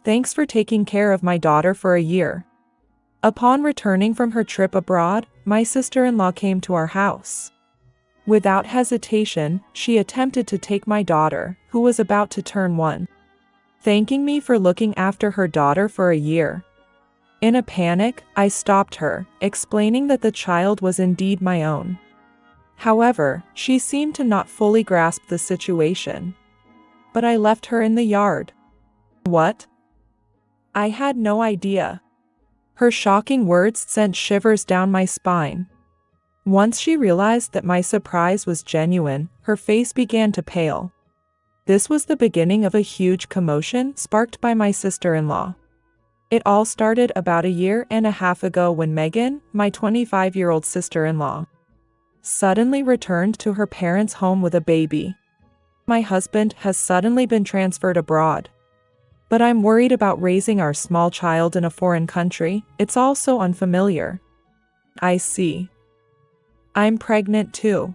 Thanks for taking care of my daughter for a year. Upon returning from her trip abroad, my sister-in-law came to our house. Without hesitation, she attempted to take my daughter, who was about to turn 1, thanking me for looking after her daughter for a year. In a panic, I stopped her, explaining that the child was indeed my own. However, she seemed to not fully grasp the situation. But I left her in the yard. What? I had no idea. Her shocking words sent shivers down my spine. Once she realized that my surprise was genuine, her face began to pale. This was the beginning of a huge commotion sparked by my sister-in-law. It all started about a year and a half ago when Megan, my 25-year-old sister-in-law, suddenly returned to her parents' home with a baby. My husband has suddenly been transferred abroad. But I'm worried about raising our small child in a foreign country. It's all so unfamiliar. I see. I'm pregnant too.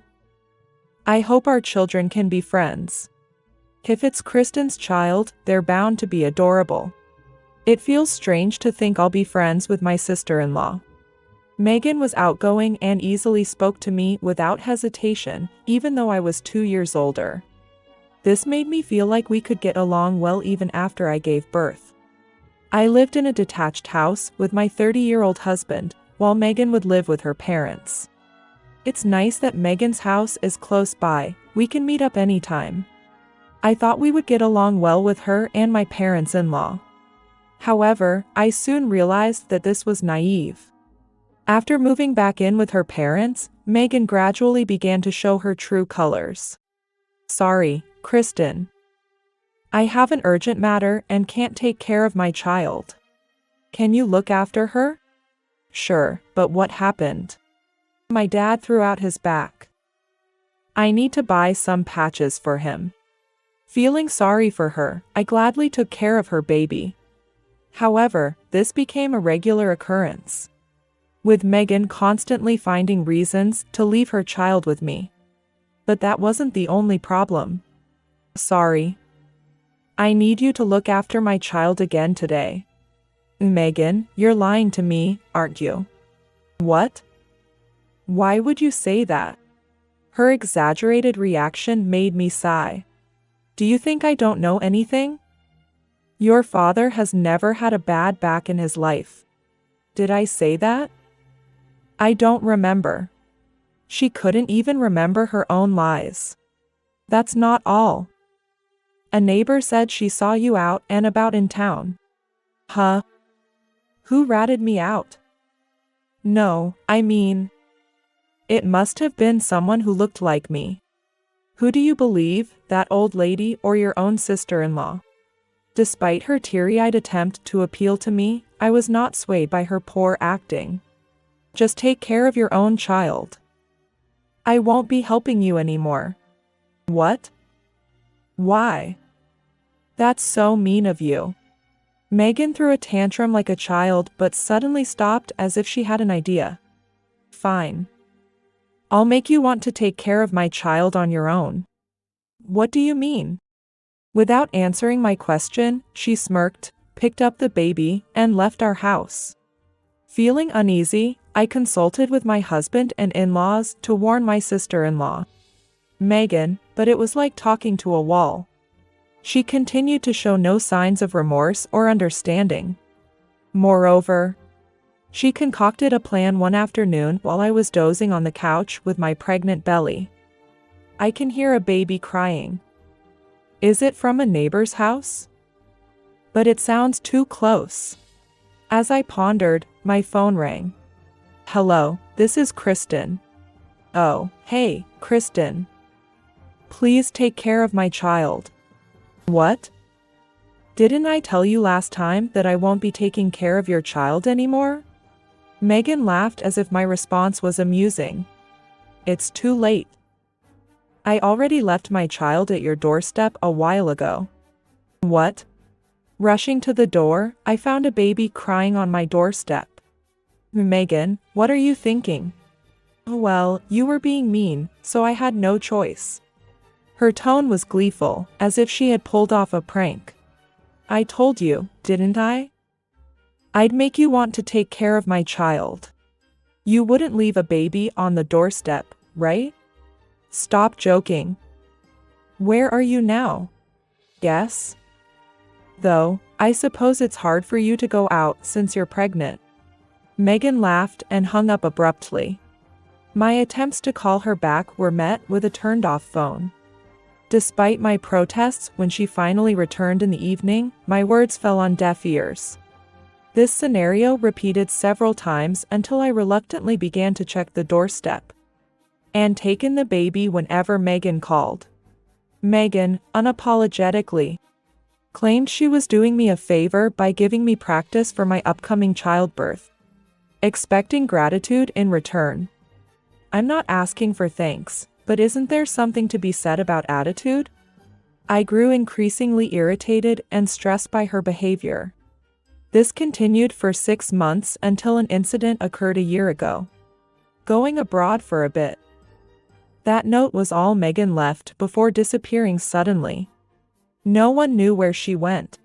I hope our children can be friends. If it's Kristen's child, they're bound to be adorable. It feels strange to think I'll be friends with my sister-in-law. Megan was outgoing and easily spoke to me without hesitation, even though I was 2 years older. This made me feel like we could get along well even after I gave birth. I lived in a detached house with my 30-year-old husband, while Megan would live with her parents. It's nice that Megan's house is close by. We can meet up anytime. I thought we would get along well with her and my parents-in-law. However, I soon realized that this was naive. After moving back in with her parents, Megan gradually began to show her true colors. Sorry, Kristen. I have an urgent matter and can't take care of my child. Can you look after her? Sure, but what happened? My dad threw out his back. I need to buy some patches for him. Feeling sorry for her, I gladly took care of her baby. However, this became a regular occurrence, with Megan constantly finding reasons to leave her child with me. But that wasn't the only problem. Sorry. I need you to look after my child again today. Megan, you're lying to me, aren't you? What? Why would you say that? Her exaggerated reaction made me sigh. Do you think I don't know anything? Your father has never had a bad back in his life. Did I say that? I don't remember. She couldn't even remember her own lies. That's not all. A neighbor said she saw you out and about in town. Huh? Who ratted me out? No, I mean, it must have been someone who looked like me. Who do you believe, that old lady or your own sister-in-law? Despite her teary-eyed attempt to appeal to me, I was not swayed by her poor acting. Just take care of your own child. I won't be helping you anymore. What? Why? That's so mean of you. Megan threw a tantrum like a child but suddenly stopped as if she had an idea. Fine. I'll make you want to take care of my child on your own. What do you mean? Without answering my question, she smirked, picked up the baby, and left our house. Feeling uneasy, I consulted with my husband and in-laws to warn my sister-in-law, Megan, but it was like talking to a wall. She continued to show no signs of remorse or understanding. Moreover, she concocted a plan one afternoon while I was dozing on the couch with my pregnant belly. I can hear a baby crying. Is it from a neighbor's house? But it sounds too close. As I pondered, my phone rang. Hello, this is Kristen. Oh, hey, Kristen. Please take care of my child. What? Didn't I tell you last time that I won't be taking care of your child anymore? Megan laughed as if my response was amusing. It's too late. I already left my child at your doorstep a while ago. What? Rushing to the door, I found a baby crying on my doorstep. Megan, what are you thinking? Well, you were being mean, so I had no choice. Her tone was gleeful, as if she had pulled off a prank. I told you, didn't I? I'd make you want to take care of my child. You wouldn't leave a baby on the doorstep, right? Stop joking. Where are you now? Guess? Though, I suppose it's hard for you to go out since you're pregnant. Megan laughed and hung up abruptly. My attempts to call her back were met with a turned-off phone. Despite my protests when she finally returned in the evening, my words fell on deaf ears. This scenario repeated several times until I reluctantly began to check the doorstep and take in the baby whenever Megan called. Megan, unapologetically, claimed she was doing me a favor by giving me practice for my upcoming childbirth, expecting gratitude in return. I'm not asking for thanks, but isn't there something to be said about attitude? I grew increasingly irritated and stressed by her behavior. This continued for 6 months until an incident occurred a year ago. Going abroad for a bit. That note was all Megan left before disappearing suddenly. No one knew where she went.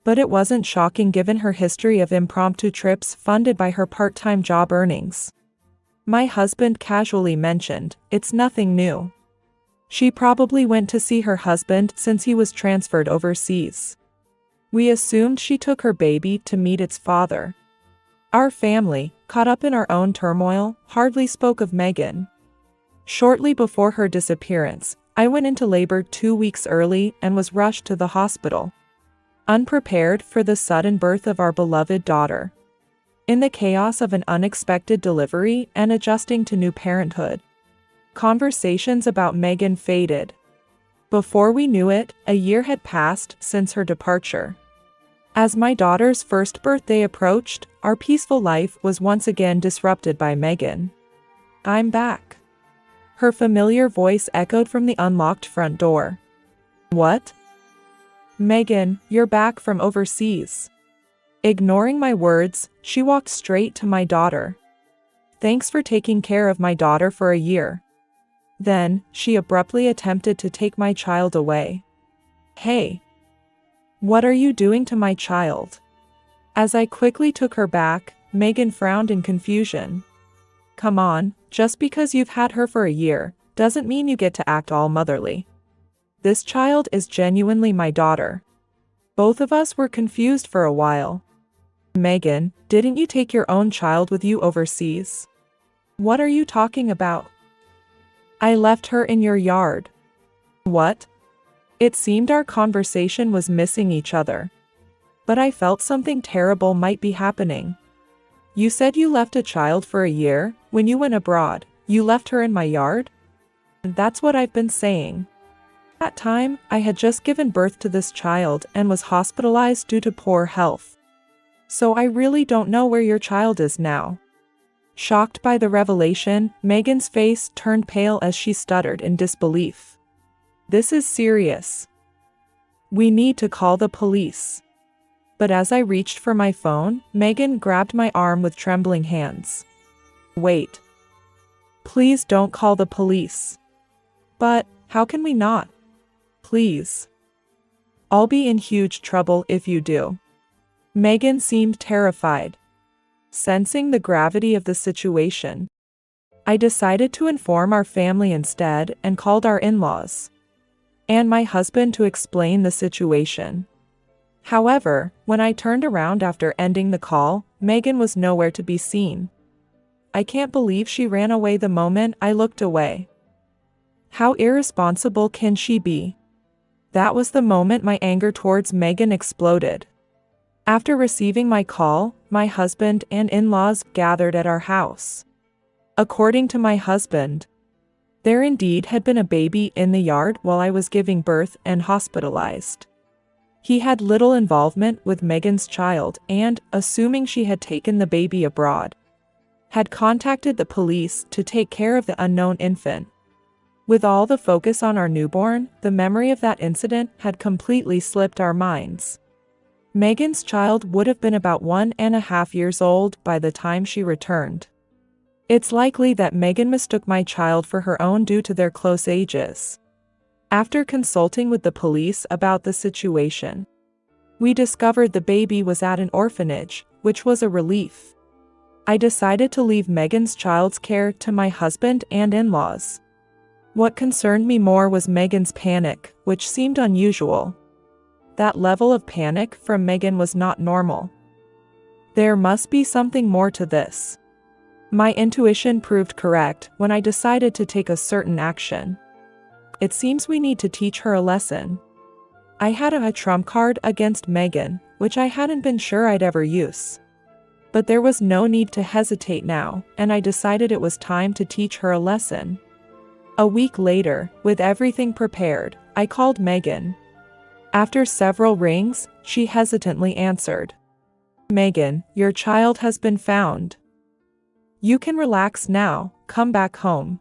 But it wasn't shocking given her history of impromptu trips funded by her part-time job earnings. My husband casually mentioned, "It's nothing new. She probably went to see her husband since he was transferred overseas." We assumed she took her baby to meet its father. Our family, caught up in our own turmoil, hardly spoke of Megan. Shortly before her disappearance, I went into labor 2 weeks early and was rushed to the hospital, unprepared for the sudden birth of our beloved daughter. In the chaos of an unexpected delivery and adjusting to new parenthood, conversations about Megan faded. Before we knew it, a year had passed since her departure. As my daughter's first birthday approached, our peaceful life was once again disrupted by Megan. "I'm back." Her familiar voice echoed from the unlocked front door. "What?" "Megan, you're back from overseas." Ignoring my words, she walked straight to my daughter. "Thanks for taking care of my daughter for a year." Then, she abruptly attempted to take my child away. "Hey! What are you doing to my child?" As I quickly took her back, Megan frowned in confusion. "Come on, just because you've had her for a year, doesn't mean you get to act all motherly. This child is genuinely my daughter." Both of us were confused for a while. "Megan, didn't you take your own child with you overseas?" "What are you talking about?" "I left her in your yard." "What?" It seemed our conversation was missing each other. But I felt something terrible might be happening. "You said you left a child for a year. When you went abroad, you left her in my yard?" "That's what I've been saying. At that time, I had just given birth to this child and was hospitalized due to poor health. So I really don't know where your child is now." Shocked by the revelation, Megan's face turned pale as she stuttered in disbelief. "This is serious. We need to call the police." But as I reached for my phone, Megan grabbed my arm with trembling hands. "Wait. Please don't call the police." "But, how can we not? Please. I'll be in huge trouble if you do." Megan seemed terrified. Sensing the gravity of the situation, I decided to inform our family instead and called our in-laws and my husband to explain the situation. However, when I turned around after ending the call, Megan was nowhere to be seen. I can't believe she ran away the moment I looked away. How irresponsible can she be? That was the moment my anger towards Megan exploded. After receiving my call, my husband and in-laws gathered at our house. According to my husband, there indeed had been a baby in the yard while I was giving birth and hospitalized. He had little involvement with Megan's child and, assuming she had taken the baby abroad, had contacted the police to take care of the unknown infant. With all the focus on our newborn, the memory of that incident had completely slipped our minds. Megan's child would have been about 1.5 years old by the time she returned. It's likely that Megan mistook my child for her own due to their close ages. After consulting with the police about the situation, We discovered the baby was at an orphanage, which was a relief. I decided to leave Megan's child's care to my husband and in-laws. What concerned me more was Megan's panic, which seemed unusual. That level of panic from Megan was not normal. There must be something more to this. My intuition proved correct when I decided to take a certain action. It seems we need to teach her a lesson. I had a trump card against Megan, which I hadn't been sure I'd ever use. But there was no need to hesitate now, and I decided it was time to teach her a lesson. A week later, with everything prepared, I called Megan. After several rings, she hesitantly answered. "Megan, your child has been found. You can relax now, come back home."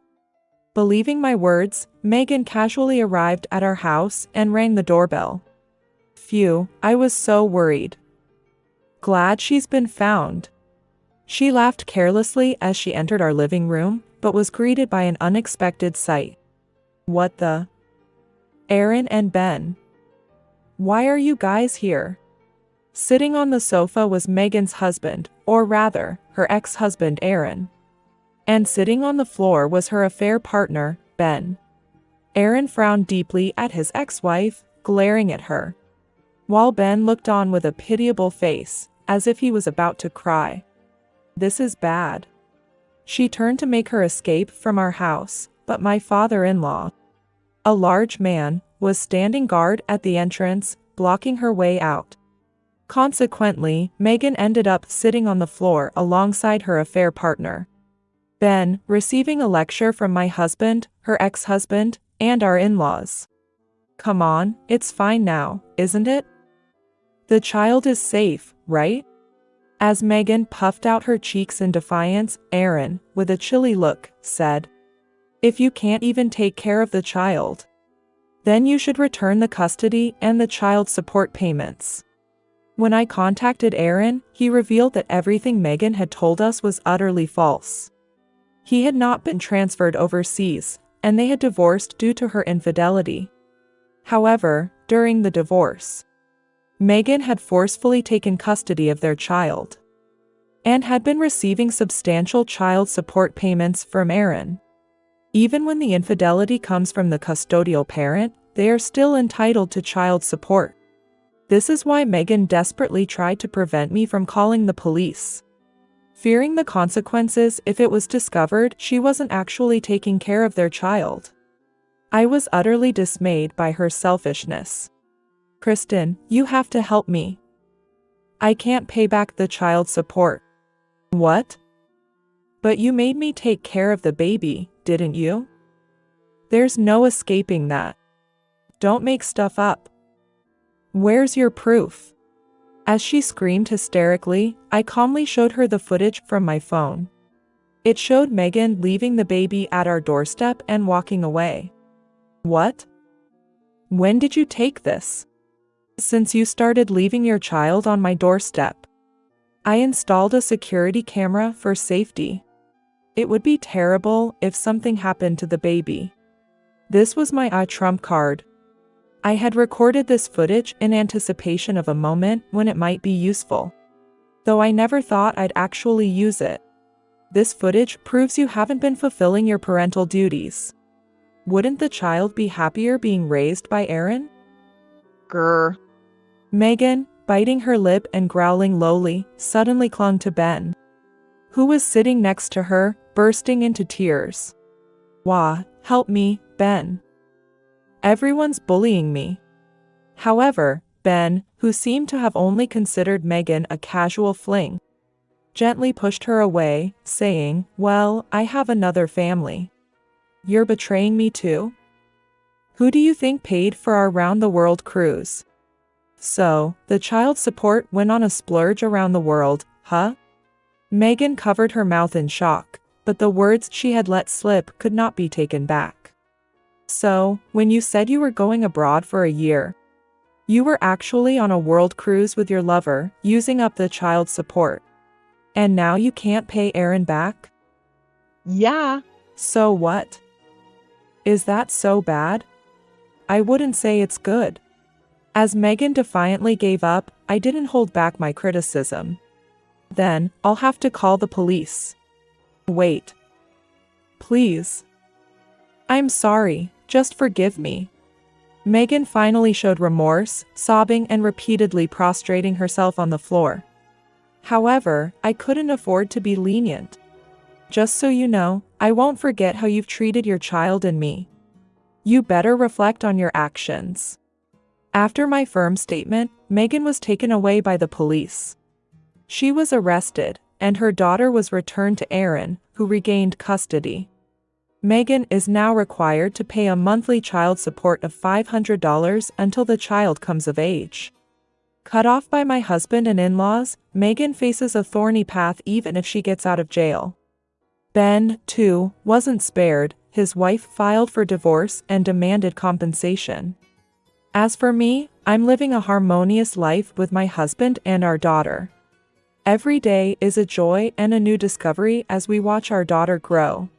Believing my words, Megan casually arrived at our house and rang the doorbell. Phew, I was so worried. "Glad she's been found." She laughed carelessly as she entered our living room, but was greeted by an unexpected sight. "What the? Aaron and Ben. Why are you guys here?" Sitting on the sofa was Megan's husband, or rather, her ex-husband Aaron. And sitting on the floor was her affair partner, Ben. Aaron frowned deeply at his ex-wife, glaring at her, while Ben looked on with a pitiable face, as if he was about to cry. "This is bad." She turned to make her escape from our house, but my father-in-law, a large man, was standing guard at the entrance, blocking her way out. Consequently, Megan ended up sitting on the floor alongside her affair partner, Ben, receiving a lecture from my husband, her ex-husband, and our in-laws. "Come on, it's fine now, isn't it? The child is safe, right?" As Megan puffed out her cheeks in defiance, Aaron, with a chilly look, said, "If you can't even take care of the child, then you should return the custody and the child support payments." When I contacted Aaron, he revealed that everything Megan had told us was utterly false. He had not been transferred overseas, and they had divorced due to her infidelity. However, during the divorce, Megan had forcefully taken custody of their child and had been receiving substantial child support payments from Aaron. Even when the infidelity comes from the custodial parent, they are still entitled to child support. This is why Megan desperately tried to prevent me from calling the police, fearing the consequences if it was discovered she wasn't actually taking care of their child. I was utterly dismayed by her selfishness. "Kristen, you have to help me. I can't pay back the child support." "What? But you made me take care of the baby, didn't you? There's no escaping that. Don't make stuff up. Where's your proof?" As she screamed hysterically, I calmly showed her the footage from my phone. It showed Megan leaving the baby at our doorstep and walking away. "What? When did you take this?" "Since you started leaving your child on my doorstep. I installed a security camera for safety. It would be terrible if something happened to the baby. This was my trump card. I had recorded this footage in anticipation of a moment when it might be useful, though I never thought I'd actually use it. This footage proves you haven't been fulfilling your parental duties. Wouldn't the child be happier being raised by Aaron?" Grr. Megan, biting her lip and growling lowly, suddenly clung to Ben, who was sitting next to her, bursting into tears. "Wah, help me, Ben. Everyone's bullying me." However, Ben, who seemed to have only considered Megan a casual fling, gently pushed her away, saying, "Well, I have another family. You're betraying me too? Who do you think paid for our round-the-world cruise? So, the child support went on a splurge around the world, huh?" Megan covered her mouth in shock, but the words she had let slip could not be taken back. "So, when you said you were going abroad for a year, you were actually on a world cruise with your lover, using up the child support. And now you can't pay Aaron back?" "Yeah. So what? Is that so bad?" "I wouldn't say it's good. As Megan defiantly gave up, I didn't hold back my criticism. Then, I'll have to call the police. Wait. Please. I'm sorry, just forgive me. Megan finally showed remorse, sobbing and repeatedly prostrating herself on the floor. However, I couldn't afford to be lenient. Just so you know, I won't forget how you've treated your child and me. You better reflect on your actions. After my firm statement, Megan was taken away by the police. She was arrested, and her daughter was returned to Aaron, who regained custody. Megan is now required to pay a monthly child support of $500 until the child comes of age. Cut off by my husband and in-laws, Megan faces a thorny path even if she gets out of jail. Ben, too, wasn't spared. His wife filed for divorce and demanded compensation. As for me, I'm living a harmonious life with my husband and our daughter. Every day is a joy and a new discovery as we watch our daughter grow.